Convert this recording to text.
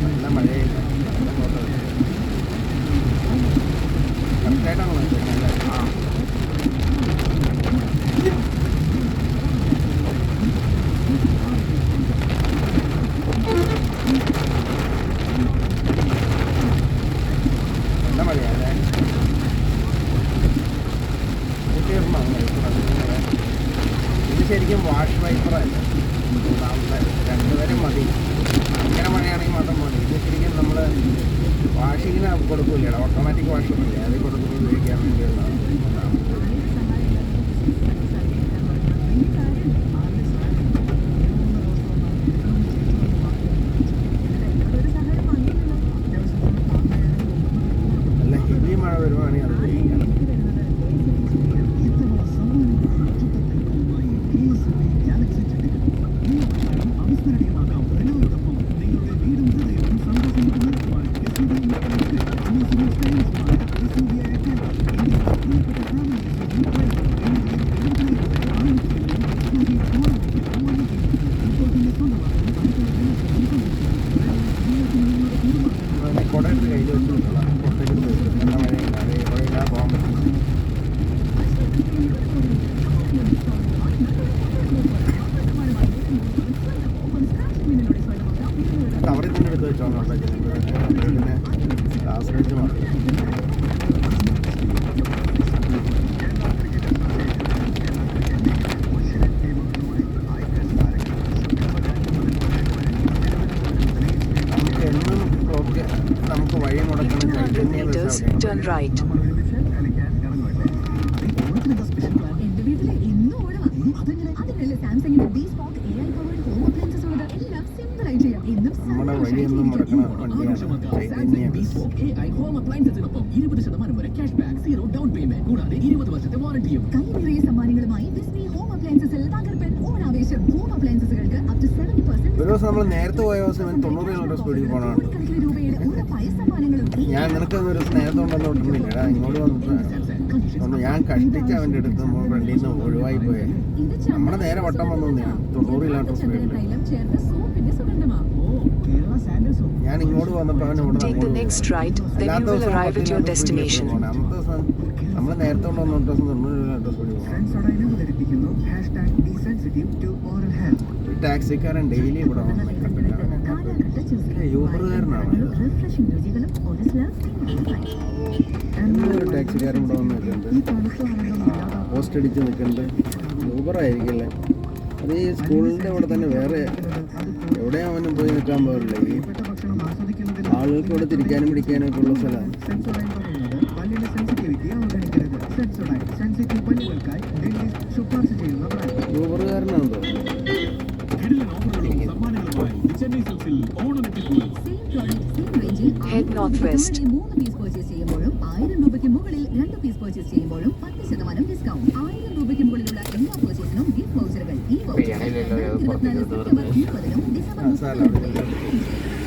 നല്ല മഴയില്ല, നല്ല ഫോട്ടോ കറക്റ്റായിട്ടാണ് നോക്കുന്നത്. ആ നല്ല മഴയല്ലേ. ഇത് ശരിക്കും വാഷ് വൈപ്പറല്ല, മൂന്നാമത്തെ രണ്ടുപേരും മതി. ഭയങ്കര മഴയാണെങ്കിൽ മാത്രം മതി. ഇത് ശരിക്കും നമ്മൾ വാഷിങ്ങിന് കൊടുക്കില്ല, ഓട്ടോമാറ്റിക് വാഷറില്ലേ, അത് കൊടുക്കുമ്പോൾ ഉപയോഗിക്കാൻ വേണ്ടിയുള്ളതാണ്. നല്ല ഹെവി മഴ വരുവാണെങ്കിൽ അത് ഉപയോഗിക്കണം. കുടയിട്ട് കയ്യിൽ വെച്ചിട്ടുള്ള പുറത്തേക്ക് നല്ല മഴയില്ല, അത് എവിടെയില്ല പോകാൻ പറ്റും. കവറിൽ തന്നെ എടുത്ത് വെച്ചോളൂ പിന്നെ ആശ്രയിച്ച് മാറി. നമുക്ക് വഴി മുടക്കണം. Turn right. നമ്മുടെ വഴിയൊന്നും മുടക്കണ വണ്ടിയാണ് ചൈതന്യ. ഒരു ദിവസം നമ്മൾ നേരത്തെ പോയ ദിവസം 90 കിലോമീറ്റർ സ്പീഡിൽ പോകണം. ഞാൻ നിനക്ക് ഒരു സ്നേഹം ഉണ്ടെന്ന് വിട്ടുന്നില്ല, ഇങ്ങോട്ട് വന്നിട്ട് ഞാൻ കഷ്ടിച്ച് അവൻ്റെ അടുത്ത് നമ്മൾ ഫ്രണ്ടിൽ നിന്ന് ഒഴിവായി പോയേ. നമ്മുടെ നേരെ വട്ടം വന്നു ഞാൻ 90 കിലോമീറ്റർ സ്പീഡിൽ. ഞാൻ ഇങ്ങോട്ട് വന്നപ്പോൾ അവൻ ഇവിടെ അല്ലാത്ത ദിവസം അന്നത്തെ ദിവസം നമ്മൾ നേരത്തെ കൊണ്ടുവന്ന ദിവസം 90 കിലോമീറ്റർ സ്പീഡിൽ പോകണം. ടാക്സിക്കാരൻ ഡെയിലി ഇവിടെ യൂബറുകാരനാണ്. ടാക്സിക്കാരൻ ഇവിടെ വന്ന് നിൽക്കുന്നുണ്ട്, പോസ്റ്റ് അടിച്ച് നിൽക്കുന്നുണ്ട്. യൂബറായിരിക്കില്ലേ, അത് ഈ സ്കൂളിൻ്റെ ഇവിടെ തന്നെ വേറെ എവിടെയും അവനും പോയി നിൽക്കാൻ പാടില്ല. ഈ ആളുകൾക്ക് ഇവിടെ തിരിക്കാനും പിടിക്കാനും ഒക്കെ ഉള്ള സ്ഥലമാണ്. യൂബറുകാരനാണ് തോന്നുന്നു. Head northwest. 3 പീസ് പർച്ചേസ് ചെയ്യുമ്പോഴും 1000 രൂപയ്ക്ക് മുകളിൽ 2 പീസ് പർച്ചേസ് ചെയ്യുമ്പോഴും 10% ഡിസ്കൗണ്ട്. 1000 രൂപയ്ക്ക് മുകളിലുള്ള എല്ലാ പർച്ചേസിനും ഗിഫ്റ്റ് വൗച്ചറുകൾ. ഈ വൗച്ചർ 24 സെപ്റ്റംബർ 30 ഡിസംബർ 30